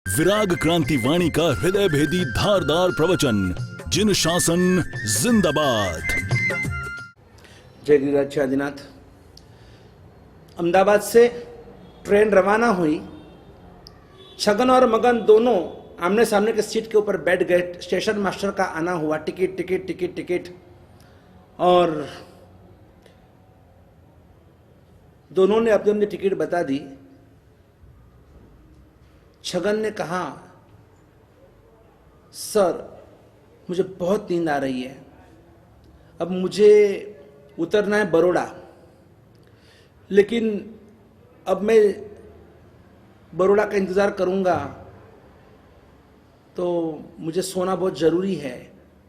विराग क्रांति वाणी का हृदय भेदी धारदार प्रवचन, जिन शासन जिंदाबाद। जय गिरिराज आदिनाथ। अहमदाबाद से ट्रेन रवाना हुई। छगन और मगन दोनों आमने सामने के सीट के ऊपर बैठ गए। स्टेशन मास्टर का आना हुआ, टिकट टिकट टिकट टिकट, और दोनों ने अपनी अपनी टिकट बता दी। छगन ने कहा, सर मुझे बहुत नींद आ रही है, अब मुझे उतरना है बड़ौदा, लेकिन अब मैं बड़ौदा का इंतज़ार करूंगा तो मुझे सोना बहुत ज़रूरी है,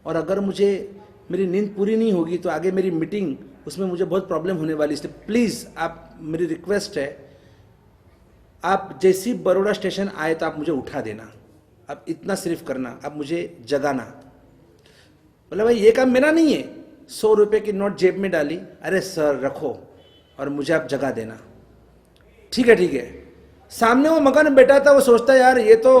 और अगर मुझे मेरी नींद पूरी नहीं होगी तो आगे मेरी मीटिंग, उसमें मुझे बहुत प्रॉब्लम होने वाली है। इसलिए प्लीज़ आप, मेरी रिक्वेस्ट है, आप जैसी बड़ौदा स्टेशन आए तो आप मुझे उठा देना, आप इतना सिर्फ करना, आप मुझे जगाना। बोला भाई ये काम मेरा नहीं है। 100 रुपये की नोट जेब में डाली, अरे सर रखो और मुझे आप जगा देना। ठीक है ठीक है। सामने वो मकान बैठा था, वो सोचता यार ये तो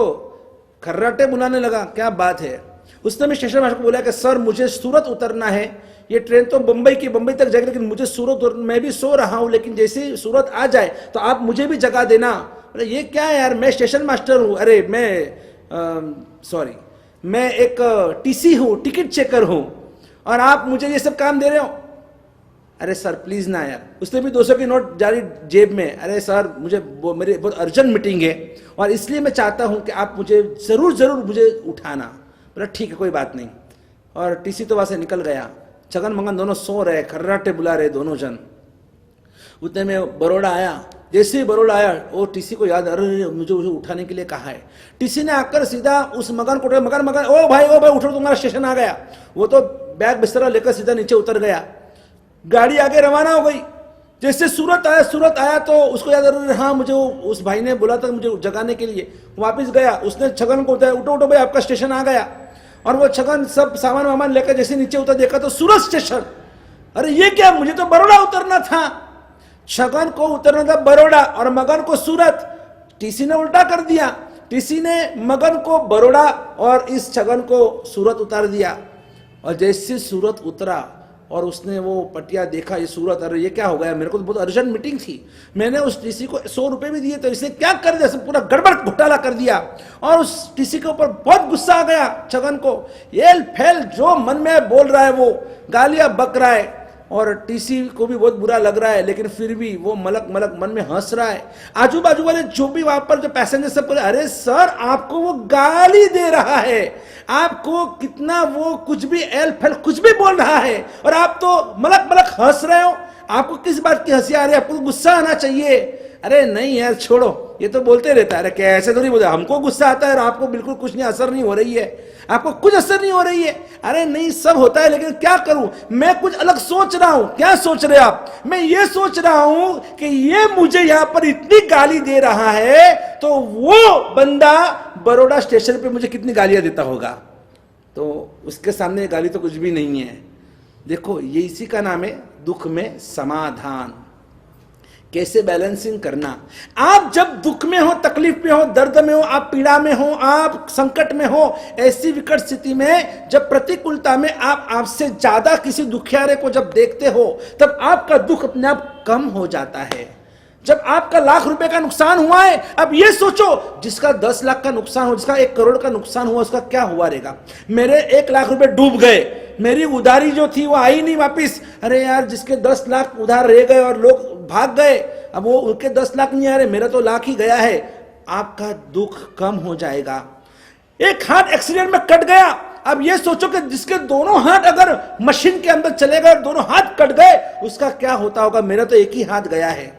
खर्राटे बुलाने लगा, क्या बात है। उसने भी स्टेशन मास्टर को बोला कि सर मुझे सूरत उतरना है, ये ट्रेन तो बंबई तक जाएगी, लेकिन मुझे सूरत, मैं भी सो रहा हूँ, लेकिन जैसे ही सूरत आ जाए तो आप मुझे भी जगा देना। अरे ये क्या है यार, मैं स्टेशन मास्टर हूँ, अरे मैं सॉरी, मैं एक टीसी हूँ, टिकट चेकर हूँ, और आप मुझे ये सब काम दे रहे हो। अरे सर प्लीज़ ना यार। उसने भी 200 की नोट जारी जेब में, अरे सर मुझे मेरी बहुत अर्जेंट मीटिंग है और इसलिए मैं चाहता हूँ कि आप मुझे ज़रूर मुझे उठाना। बोला ठीक है कोई बात नहीं, और टीसी तो वहाँ से निकल गया। छगन मंगन दोनों सो रहे, खर्राटे बुला रहे दोनों जन। उतने में बड़ौदा आया। जैसे ही बड़ौदा आया, वो टीसी को याद, अरे मुझे उठाने के लिए कहा है। टीसी ने आकर सीधा उस मगन को, मगन ओ भाई उठो, तुम्हारा स्टेशन आ गया। वो तो बैग बिस्तरा लेकर सीधा नीचे उतर गया। गाड़ी आगे रवाना हो गई। जैसे सूरत आया तो उसको याद, अरे हाँ मुझे उस भाई ने बोला था मुझे जगाने के लिए। वापस गया, उसने छगन को बताया, उठो भाई आपका स्टेशन आ गया। और वो छगन सब सामान वामान लेकर जैसे नीचे उतर, देखा तो सूरत स्टेशन। अरे ये क्या, मुझे तो बड़ौदा उतरना था। छगन को उतरना था बड़ौदा और मगन को सूरत। टीसी ने उल्टा कर दिया। टीसी ने मगन को बड़ौदा और इस छगन को सूरत उतार दिया। और जैसे सूरत उतरा और उसने वो पटिया देखा, ये सूरत, अरे ये क्या हो गया, मेरे को तो बहुत अर्जेंट मीटिंग थी। मैंने उस टीसी को 100 रुपये भी दिए, तो इसने क्या कर दिया, सब पूरा गड़बड़ घोटाला कर दिया। और उस टीसी के ऊपर बहुत गुस्सा आ गया छगन को। एल फैल जो मन में बोल रहा है, वो गालियां बक रहा है, और टीसी को भी बहुत बुरा लग रहा है, लेकिन फिर भी वो मलक मन में हंस रहा है। आजू बाजू वाले जो भी वहां पर जो पैसेंजर सब बोले, अरे सर आपको वो गाली दे रहा है, आपको कितना वो कुछ भी एल फैल कुछ भी बोल रहा है, और आप तो मलक हंस रहे हो। आपको किस बात की हंसी आ रही है, आपको गुस्सा आना चाहिए। अरे नहीं यार छोड़ो, ये तो बोलते रहता है। अरे क्या ऐसे थोड़ी बोलते, हमको गुस्सा आता है और आपको बिल्कुल कुछ नहीं, असर नहीं हो रही है, आपको कुछ असर नहीं हो रही है। अरे नहीं सब होता है, लेकिन क्या करूं, मैं कुछ अलग सोच रहा हूं। क्या सोच रहे आप? मैं ये सोच रहा हूं कि ये मुझे यहां पर इतनी गाली दे रहा है, तो वो बंदा बड़ौदा स्टेशन पे मुझे कितनी गालियां देता होगा। तो उसके सामने गाली तो कुछ भी नहीं है। देखो ये इसी का नाम है दुख में समाधान। कैसे बैलेंसिंग करना। आप जब दुख में हो, तकलीफ में हो, दर्द में हो, आप पीड़ा में हो, आप संकट में हो, ऐसी विकट स्थिति में, जब प्रतिकूलता में आप आपसे ज्यादा किसी दुखियारे को जब देखते हो, तब आपका दुख अपने आप कम हो जाता है। जब आपका लाख रुपए का नुकसान हुआ है, अब ये सोचो जिसका 10 लाख का नुकसान हो, जिसका 1 करोड़ का नुकसान हुआ, उसका क्या हुआ रहेगा। मेरे 1 लाख रुपए डूब गए, मेरी उधारी जो थी वो आई नहीं वापिस। अरे यार जिसके 10 लाख उधार रह गए और लोग भाग गए, अब वो उनके 10 लाख नहीं आ रहे, मेरा तो लाख ही गया है। आपका दुख कम हो जाएगा। एक हाथ एक्सीडेंट में कट गया, अब ये सोचो कि जिसके दोनों हाथ अगर मशीन के अंदर चले गए, दोनों हाथ कट गए, उसका क्या होता होगा। मेरा तो एक ही हाथ गया है।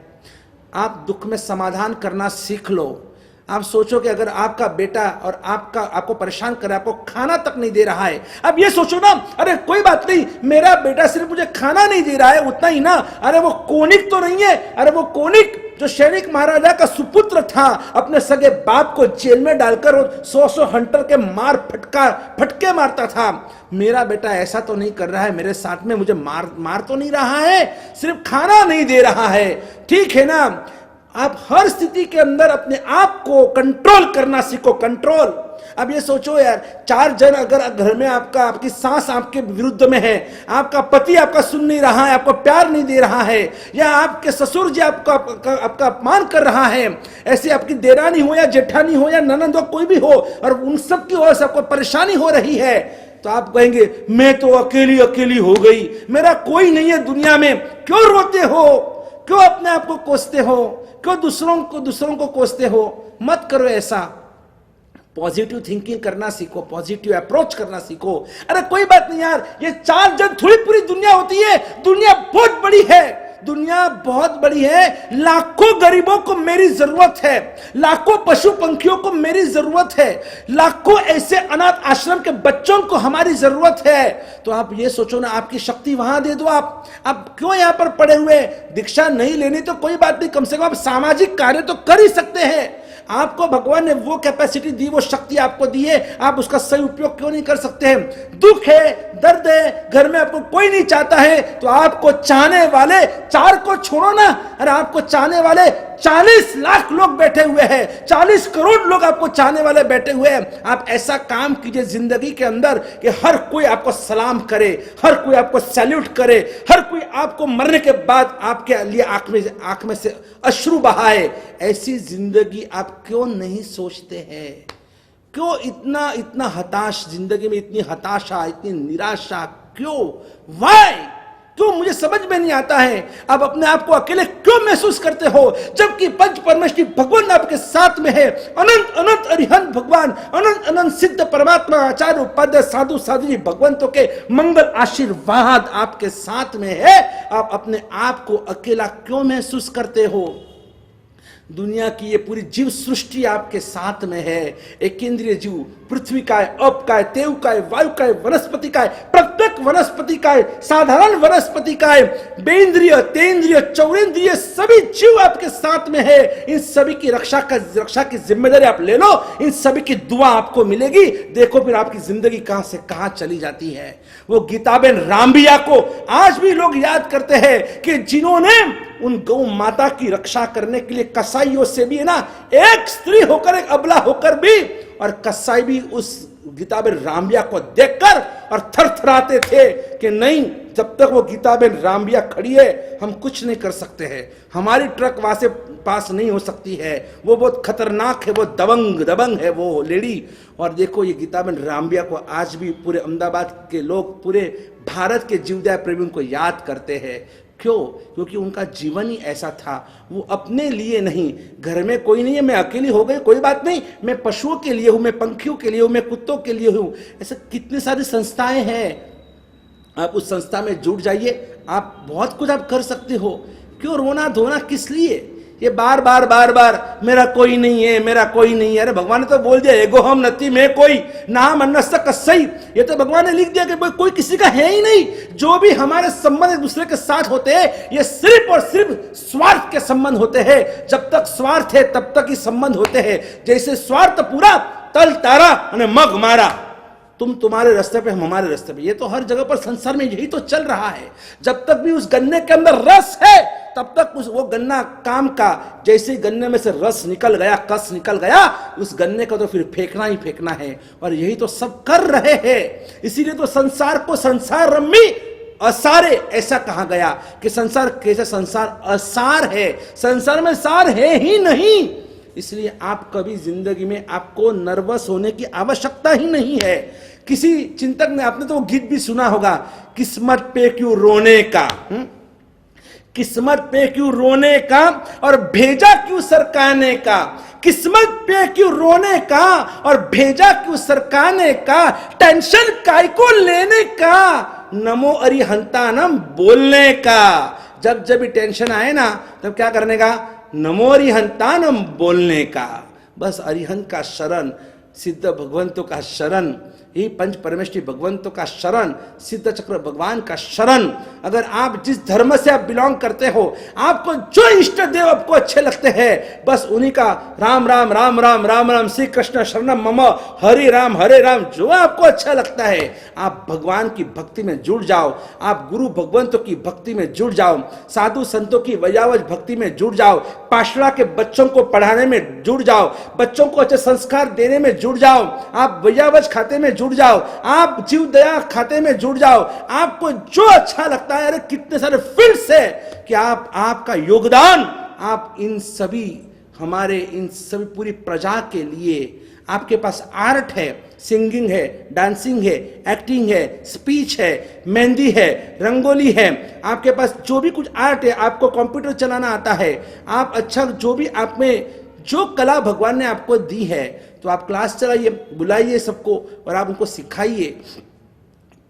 आप दुख में समाधान करना सीख लो। आप सोचो कि अगर आपका बेटा और आपको परेशान कर रहा है, आपको खाना तक नहीं दे रहा है, अब ये सोचो ना, अरे कोई बात नहीं, मेरा बेटा सिर्फ मुझे खाना नहीं दे रहा है उतना ही ना, अरे वो कोनिक तो नहीं है, अरे वो कोनिक जो सैनिक महाराजा का सुपुत्र था, अपने सगे बाप को जेल में डालकर 100 हंटर के फटके मारता था। मेरा बेटा ऐसा तो नहीं कर रहा है, मेरे साथ में मुझे मार तो नहीं रहा है, सिर्फ खाना नहीं दे रहा है। ठीक है ना, आप हर स्थिति के अंदर अपने आप को कंट्रोल करना सीखो, कंट्रोल। अब ये सोचो यार, 4 जन अगर घर में आपकी सास आपके विरुद्ध में है, आपका पति आपका सुन नहीं रहा है, आपको प्यार नहीं दे रहा है, या आपके ससुर जी आपका अपमान कर रहा है, ऐसे आपकी देरानी हो या जेठानी हो या ननंद हो, कोई भी हो, और उन सब की ओर से आपको परेशानी हो रही है, तो आप कहेंगे मैं तो अकेली अकेली हो गई, मेरा कोई नहीं है दुनिया में। क्यों रोते हो? क्यों अपने आप को कोसते हो? क्यों दूसरों को कोसते हो? मत करो ऐसा। पॉजिटिव थिंकिंग करना सीखो, पॉजिटिव अप्रोच करना सीखो। अरे कोई बात नहीं यार, ये 4 जन थोड़ी पूरी दुनिया होती है। दुनिया बहुत बड़ी है, दुनिया बहुत बड़ी है। लाखों गरीबों को मेरी जरूरत है, लाखों पशु पंखियों को मेरी जरूरत है, लाखों ऐसे अनाथ आश्रम के बच्चों को हमारी जरूरत है। तो आप ये सोचो ना, आपकी शक्ति वहां दे दो। आप क्यों यहां पर पड़े हुए? दीक्षा नहीं लेनी तो कोई बात नहीं, कम से कम आप सामाजिक कार्य तो कर ही सकते हैं। आपको भगवान ने वो कैपेसिटी दी, वो शक्ति आपको दी है, आप उसका सही उपयोग क्यों नहीं कर सकते हैं? दुख है, दर्द है, घर में आपको कोई नहीं चाहता है, तो आपको चाहने वाले 4 को छोड़ो ना, अरे आपको चाहने वाले 40 लाख लोग बैठे हुए हैं, 40 करोड़ लोग आपको चाहने वाले बैठे हुए हैं। आप ऐसा काम कीजिए जिंदगी के अंदर कि हर कोई आपको सलाम करे, हर कोई आपको सैल्यूट करे, हर कोई आपको मरने के बाद आपके लिए आंख में से अश्रु बहाए। ऐसी जिंदगी आप क्यों नहीं सोचते हैं? क्यों इतना हताश, जिंदगी में इतनी हताशा, इतनी निराशा क्यों? वाई? क्यों? मुझे समझ में नहीं आता है। आप अपने आप को अकेले क्यों महसूस करते हो, जबकि पंच परमेश्वरी भगवान आपके साथ में है। अनंत अनंत अरिहंत भगवान, अनंत अनंत सिद्ध परमात्मा, आचार्य उपाध्याय, साधु साध्वी भगवंतों के मंगल आशीर्वाद आपके साथ में है। आप अपने आप को अकेला क्यों महसूस करते हो? दुनिया की ये पूरी जीव सृष्टि आपके साथ में है। एक केंद्रीय जीव पृथ्वी का है, अप का है, तेव का है, वायु का है, वनस्पति का है, प्रत्येक वनस्पति का है, साधारण वनस्पति का है, बेंद्रिय, तेंद्रिय, चौरेंद्रिय सभी जीव आपके साथ में है। इन सभी की रक्षा की जिम्मेदारी आप ले लो, इन सभी की दुआ आपको मिलेगी। देखो फिर आपकी जिंदगी कहां से कहां चली जाती है। वो गीताबेन रामबिया को आज भी लोग याद करते हैं कि जिन्होंने उन गौ माता की रक्षा करने के लिए कसाईयों से भी, है ना, एक स्त्री होकर, एक अबला होकर भी, और कसाई भी उस गीताबेन रामबिया को देखकर और थरथराते थे कि नहीं, जब तक वो गीताबेन रामबिया खड़ी है हम कुछ नहीं कर सकते हैं, हमारी ट्रक वहां से पास नहीं हो सकती है, वो बहुत खतरनाक है, वो दबंग है वो लेडी। और देखो ये गीताबेन रामबिया को आज भी पूरे अहमदाबाद के लोग, पूरे भारत के जीवदया प्रेमी उनको याद करते हैं। क्यों? क्योंकि उनका जीवन ही ऐसा था। वो अपने लिए नहीं, घर में कोई नहीं है, मैं अकेली हो गई, कोई बात नहीं, मैं पशुओं के लिए हूं, मैं पंखियों के लिए हूं, मैं कुत्तों के लिए हूं। ऐसे कितनी सारी संस्थाएं हैं, आप उस संस्था में जुड़ जाइए, आप बहुत कुछ आप कर सकते हो। क्यों रोना धोना किस लिए? ये बार बार मेरा कोई नहीं है, मेरा कोई नहीं है। अरे भगवान ने तो बोल दिया, एगो हम नति में कोई नाम अन्नस्य कस्सई। ये तो भगवान ने लिख दिया कि कोई किसी का है ही नहीं। जो भी हमारे संबंध एक दूसरे के साथ होते हैं, ये सिर्फ और सिर्फ स्वार्थ के संबंध होते हैं। जब तक स्वार्थ है तब तक ही संबंध होते हैं। जैसे स्वार्थ पूरा, तल तारा और मग मारा, तुम तुम्हारे रास्ते पे, हम हमारे रास्ते पे। ये तो हर जगह पर संसार में यही तो चल रहा है। जब तक भी उस गन्ने के अंदर रस है तब तक वो गन्ना काम का। जैसे ही गन्ने में से रस निकल गया, कस निकल गया, उस गन्ने को तो फिर फेंकना ही फेंकना है। और यही तो सब कर रहे हैं। इसीलिए तो संसार को संसार रम्मी असारे ऐसा कहा गया कि संसार कैसे, संसार असार है, संसार में सार है ही नहीं। इसलिए आप कभी जिंदगी में आपको नर्वस होने की आवश्यकता ही नहीं है। किसी चिंतक ने, आपने तो वो गीत भी सुना होगा, किस्मत पे क्यों रोने का, किस्मत पे क्यों रोने का और भेजा क्यों सरकाने का, किस्मत पे क्यों रोने का और भेजा क्यों सरकाने का, टेंशन काय को लेने का, नमो अरिहंतानम बोलने का। जब जब भी टेंशन आए ना, तब क्या करने का? नमो अरिहंतानम बोलने का। बस अरिहंत का शरण, सिद्ध भगवंतों का शरण, ही पंच परमेष्ठी भगवंतों का शरण, सिद्ध चक्र भगवान का शरण। अगर आप जिस धर्म से आप बिलोंग करते हो, आपको जो इष्ट देव आपको अच्छे लगते हैं, बस उन्हीं का राम राम राम राम राम राम श्री कृष्ण शरणम मम हरे राम जो आपको अच्छा लगता है, आप भगवान की भक्ति में जुड़ जाओ, आप गुरु भगवंतों की भक्ति में जुड़ जाओ, साधु संतों की वैयावज भक्ति में जुड़ जाओ, पाठशाला के बच्चों को पढ़ाने में जुड़ जाओ, बच्चों को अच्छे संस्कार देने में जुड़ जाओ, आप वैयावज खाते में जुड़ जाओ, आप जीव दया खाते में जुड़ जाओ। आपको जो अच्छा लगता है, अरे कितने सारे फील्ड्स है कि आपका योगदान, आप इन सभी हमारे इन सभी पूरी प्रजा के लिए, आपके पास आर्ट है, सिंगिंग है, डांसिंग है, एक्टिंग है, स्पीच है, मेहंदी है, रंगोली है, आपके पास जो भी कुछ आर्ट है, आपको कंप्यूटर चलाना आता है, आप अच्छा जो भी आप में जो कला भगवान ने आपको दी है, तो आप क्लास चलाइए, बुलाइए सबको और आप उनको सिखाइए।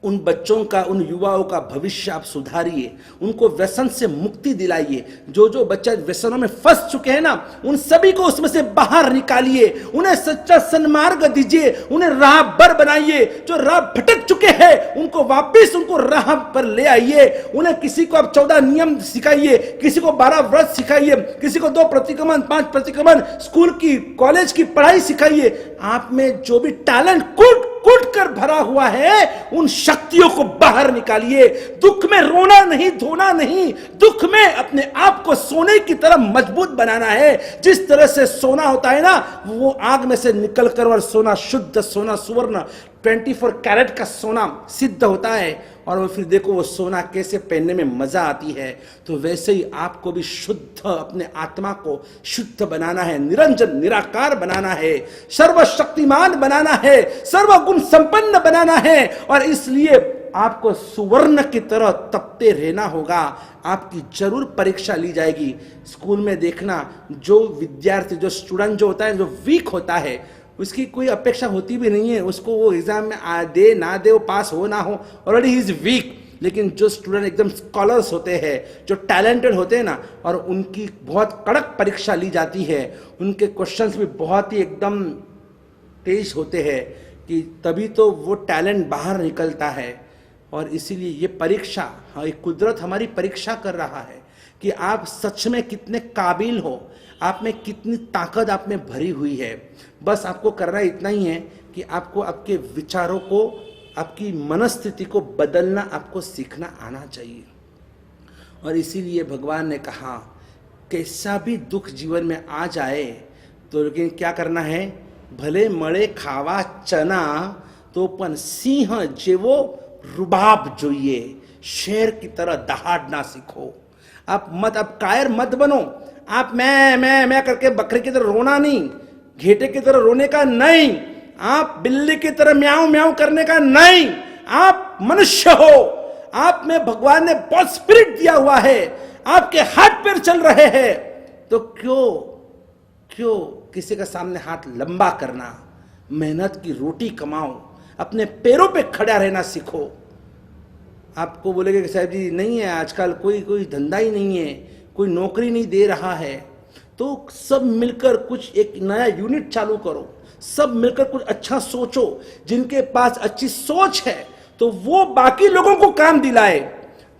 उन बच्चों का, उन युवाओं का भविष्य आप सुधारिए, उनको व्यसन से मुक्ति दिलाइए। जो बच्चे व्यसनों में फंस चुके हैं ना, उन सभी को उसमें से बाहर निकालिए, उन्हें सच्चा सन्मार्ग दीजिए, उन्हें राहबर बनाइए। जो राह भटक चुके हैं उनको वापस उनको राह पर ले आइए। उन्हें किसी को आप 14 नियम सिखाइए, किसी को 12 व्रत सिखाइए, किसी को 2 प्रतिक्रमण 5 प्रतिक्रमण, स्कूल की कॉलेज की पढ़ाई सिखाइए। आप में जो भी टैलेंट कूट कर भरा हुआ है, उन शक्तियों को बाहर निकालिए। दुख में रोना नहीं, धोना नहीं, दुख में अपने आप को सोने की तरह मजबूत बनाना है। जिस तरह से सोना होता है ना, वो आग में से निकल कर और सोना, शुद्ध सोना, सुवर्ण 24 कैरेट का सोना सिद्ध होता है। और वो फिर देखो वो सोना कैसे पहनने में मजा आती है। तो वैसे ही आपको भी शुद्ध, अपने आत्मा को शुद्ध बनाना है, निरंजन निराकार बनाना है, सर्वशक्तिमान बनाना है, सर्वगुण संपन्न बनाना है। और इसलिए आपको सुवर्ण की तरह तपते रहना होगा। आपकी जरूर परीक्षा ली जाएगी। स्कूल में देखना, जो विद्यार्थी, जो स्टूडेंट जो होता है, जो वीक होता है, उसकी कोई अपेक्षा होती भी नहीं है, उसको वो एग्जाम में दे ना दे, वो पास हो ना हो, ऑलरेडी ही इज वीक। लेकिन जो स्टूडेंट एकदम स्कॉलर्स होते हैं, जो टैलेंटेड होते हैं ना, और उनकी बहुत कड़क परीक्षा ली जाती है, उनके क्वेश्चंस भी बहुत ही एकदम तेज होते हैं, कि तभी तो वो टैलेंट बाहर निकलता है। और इसीलिए ये परीक्षा, हाँ, ये कुदरत हमारी परीक्षा कर रहा है कि आप सच में कितने काबिल हो, आप में कितनी ताकत आप में भरी हुई है। बस आपको करना इतना ही है कि आपको आपके विचारों को, आपकी मनस्थिति को बदलना आपको सीखना आना चाहिए। और इसीलिए भगवान ने कहा, कैसा भी दुख जीवन में आ जाए तो लेकिन क्या करना है, भले मळे खावा चना तो पण सिंह जेवो रुबाब जोइए, शेर की तरह दहाड़ना सीखो। आप कायर मत बनो। आप मैं करके बकरे की तरह रोना नहीं, घेटे की तरह रोने का नहीं, आप बिल्ली की तरह म्याऊं म्याऊं करने का नहीं। आप मनुष्य हो, आप में भगवान ने बहुत स्पिरिट दिया हुआ है, आपके हाथ पैर चल रहे हैं, तो क्यों किसी के सामने हाथ लंबा करना। मेहनत की रोटी कमाओ, अपने पैरों पे खड़ा रहना सीखो। आपको बोलेंगे कि साहब जी नहीं है, आजकल कोई धंधा ही नहीं है, कोई नौकरी नहीं दे रहा है, तो सब मिलकर कुछ एक नया यूनिट चालू करो, सब मिलकर कुछ अच्छा सोचो। जिनके पास अच्छी सोच है तो वो बाकी लोगों को काम दिलाए,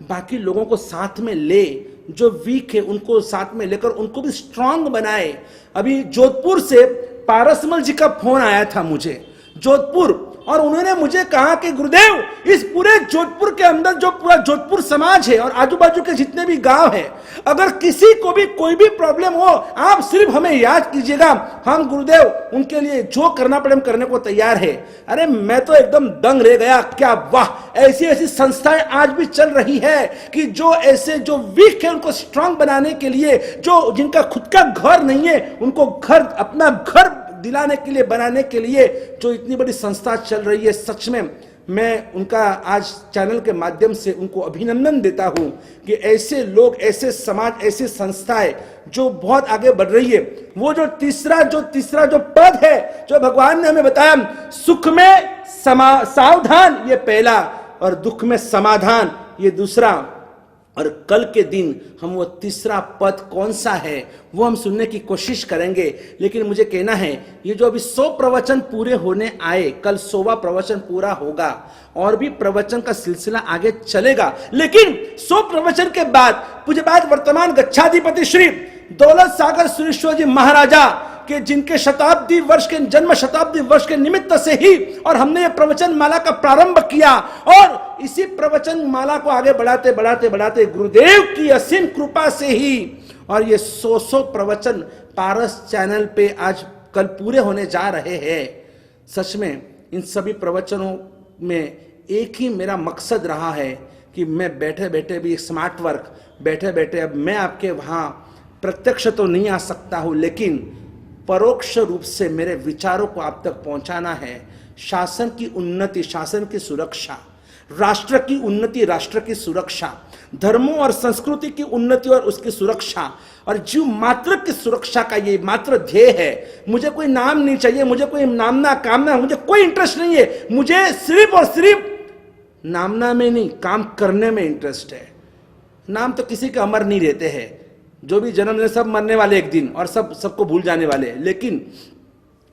बाकी लोगों को साथ में ले, जो वीक है उनको साथ में लेकर उनको भी स्ट्रांग बनाए। अभी जोधपुर से पारसमल जी का फोन आया था मुझे, जोधपुर, और उन्होंने मुझे कहा कि गुरुदेव, इस पूरे जोधपुर के अंदर जो पूरा जोधपुर समाज है और आजू बाजू के जितने भी गांव है, अगर किसी को भी कोई भी प्रॉब्लम हो, आप सिर्फ हमें याद कीजिएगा, हम गुरुदेव उनके लिए जो करना पड़े हम करने को तैयार है। अरे मैं तो एकदम दंग रह गया, क्या वाह, ऐसी ऐसी संस्थाएं आज भी चल रही है कि जो ऐसे जो वीक है उनको स्ट्रांग बनाने के लिए, जो जिनका खुद का घर नहीं है उनको घर, अपना घर दिलाने के लिए, बनाने के लिए जो इतनी बड़ी संस्था चल रही है, सच में मैं उनका आज चैनल के माध्यम से उनको अभिनंदन देता हूं कि ऐसे लोग, ऐसे समाज, ऐसे संस्थाएं जो बहुत आगे बढ़ रही है। वो जो तीसरा जो पद है जो भगवान ने हमें बताया, सुख में सावधान ये पहला और दुख में समाधान ये दूसरा। और कल के दिन हम वो तीसरा पद कौन सा है वो हम सुनने की कोशिश करेंगे। लेकिन मुझे कहना है, ये जो अभी 100 प्रवचन पूरे होने आए, कल 100वां प्रवचन पूरा होगा और भी प्रवचन का सिलसिला आगे चलेगा। लेकिन 100 प्रवचन के बाद पूज्यपाद वर्तमान गच्छाधिपति श्री दौलत सागर सुरेश्वर जी महाराजा के जिनके शताब्दी वर्ष के जन्म शताब्दी वर्ष के निमित्त से ही और हमने ये प्रवचन माला का प्रारंभ किया और इसी प्रवचन माला को आगे बढ़ाते बढ़ाते बढ़ाते गुरुदेव की असीम कृपा से ही और ये 100 प्रवचन पारस चैनल पे आज कल पूरे होने जा रहे हैं। सच में इन सभी प्रवचनों में एक ही मेरा मकसद रहा है कि मैं बैठे बैठे भी स्मार्ट वर्क बैठे बैठे, अब मैं आपके वहां प्रत्यक्ष तो नहीं आ सकता हूं, लेकिन परोक्ष रूप से मेरे विचारों को आप तक पहुंचाना है। शासन की उन्नति, शासन की सुरक्षा, राष्ट्र की उन्नति, राष्ट्र की सुरक्षा, धर्मों और संस्कृति की उन्नति और उसकी सुरक्षा और जीव मात्र की सुरक्षा का ये मात्र ध्येय है। मुझे कोई नाम नहीं चाहिए, मुझे कोई नामना कामना, मुझे कोई इंटरेस्ट नहीं है। मुझे सिर्फ और सिर्फ नामना में नहीं, काम करने में इंटरेस्ट है। नाम तो किसी के अमर नहीं रहते हैं, जो भी जन्म ले सब मरने वाले एक दिन और सबको भूल जाने वाले। लेकिन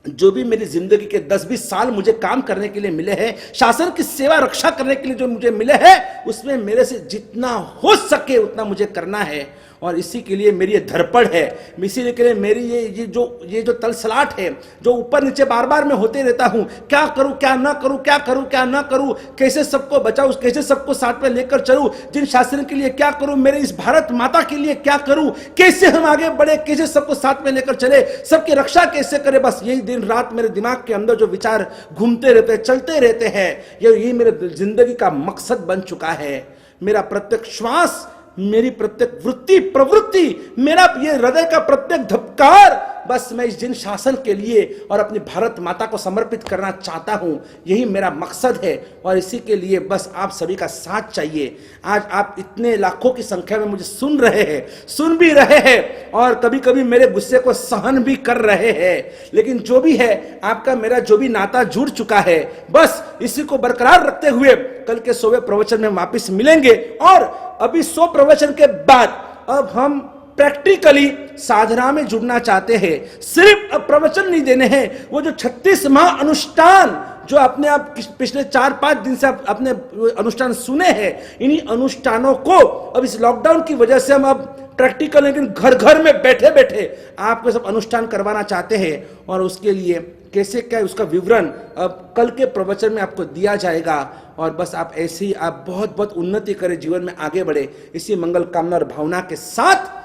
जो भी मेरी जिंदगी के 10-20 साल मुझे काम करने के लिए मिले हैं, शासन की सेवा रक्षा करने के लिए जो मुझे मिले हैं, उसमें मेरे से जितना हो सके उतना मुझे करना है। और इसी के लिए मेरी ये धड़पड़ है, इसी के लिए मेरी ये जो तलसलाट है, जो ऊपर नीचे बार बार मैं होते रहता हूं, क्या करूं क्या ना करूं, क्या करूं क्या ना करूं, कैसे सबको बचाऊं, कैसे सबको साथ में लेकर चलूं, जिन शासन के लिए क्या करूं, मेरे इस भारत माता के लिए क्या करूं, कैसे हम आगे बढ़े, कैसे सबको साथ में लेकर चले, सबकी रक्षा कैसे करें। बस यही दिन रात मेरे दिमाग के अंदर जो विचार घूमते रहते, चलते रहते हैं, यही मेरे जिंदगी का मकसद बन चुका है। मेरा प्रत्येक श्वास, मेरी प्रत्येक वृत्ति प्रवृत्ति, मेरा ये हृदय का प्रत्येक धबकार, बस मैं इस जिन शासन के लिए और अपनी भारत माता को समर्पित करना चाहता हूं। यही मेरा मकसद है और इसी के लिए बस आप सभी का साथ चाहिए। आज आप इतने लाखों की संख्या में मुझे सुन रहे हैं, सुन भी रहे हैं और कभी कभी मेरे गुस्से को सहन भी कर रहे हैं। लेकिन जो भी है, आपका मेरा जो भी नाता जुड़ चुका है, बस इसी को बरकरार रखते हुए कल के 100वें प्रवचन में वापस मिलेंगे। और अभी 100 प्रवचन के बाद अब हम प्रैक्टिकली साधना में जुड़ना चाहते हैं। सिर्फ अब प्रवचन नहीं देने हैं, वो जो 36 माह अनुष्ठान जो अपने आप पिछले 4-5 दिन से अपने अनुष्ठान सुने हैं, इन्हीं अनुष्ठानों को अब इस लॉकडाउन की वजह से हम अब प्रैक्टिकल, लेकिन घर घर में बैठे बैठे आपको सब अनुष्ठान करवाना चाहते हैं। और उसके लिए कैसे क्या उसका विवरण अब कल के प्रवचन में आपको दिया जाएगा। और बस आप ऐसे ही आप बहुत बहुत उन्नति करें, जीवन में आगे बढ़े, इसी मंगल कामना और भावना के साथ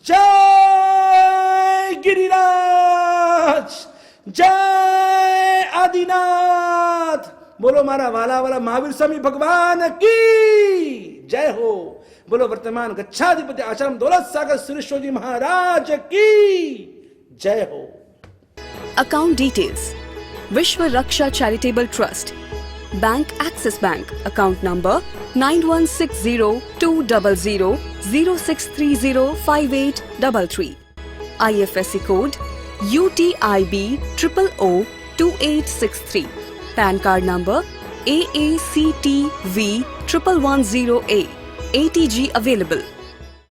जय गिरिराज, जय आदिनाथ, बोलो मारा वाला वाला महावीर स्वामी भगवान की जय हो। बोलो वर्तमान गच्छाधिपति आश्रम दौलत सागर सुरेश्वर जी महाराज की जय हो। Account details: Vishwa Raksha Charitable Trust, Bank Axis Bank, account number 91600006305833, IFSC code UTIB 0002863, PAN card number AACTV 1110A, ATG available.